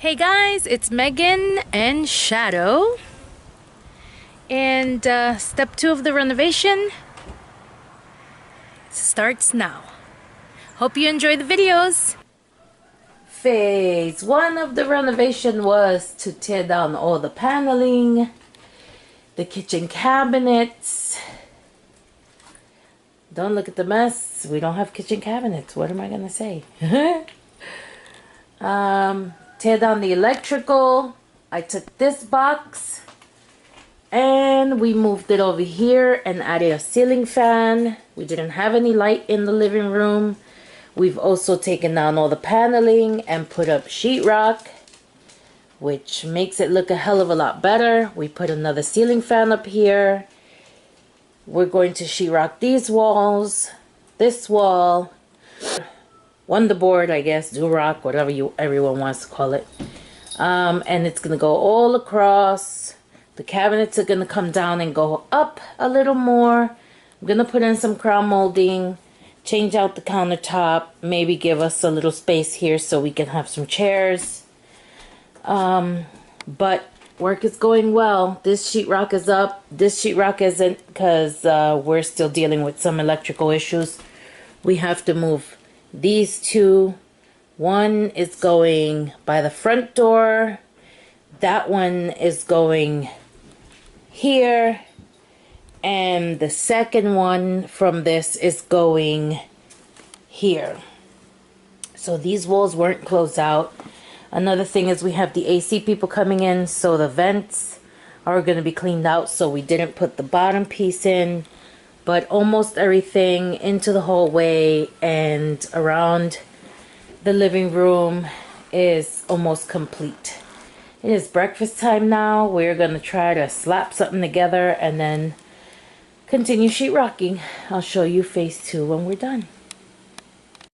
Hey guys, it's Megan and Shadow, and step 2 of the renovation starts now. Hope you enjoy the videos. Phase 1 of the renovation was to tear down all the paneling, the kitchen cabinets. Don't look at the mess. We don't have kitchen cabinets. What am I gonna say? Tear down the electrical. I took this box and we moved it over here and added a ceiling fan. We didn't have any light in the living room. We've also taken down all the paneling and put up sheetrock, which makes it look a hell of a lot better. We put another ceiling fan up here. We're going to sheetrock these walls, this wall, Wonderboard, I guess, Durock, whatever everyone wants to call it. And it's going to go all across. The cabinets are going to come down and go up a little more. I'm going to put in some crown molding, change out the countertop, maybe give us a little space here so we can have some chairs. But work is going well. This sheetrock is up. This sheetrock isn't because we're still dealing with some electrical issues. We have to move these two. One is going by the front door. That one is going here. And the second one from this is going here. So these walls weren't closed out. Another thing is we have the AC people coming in, so the vents are going to be cleaned out, so we didn't put the bottom piece in. But almost everything into the hallway and around the living room is almost complete. It is breakfast time now. We're going to try to slap something together and then continue sheetrocking. I'll show you phase 2 when we're done.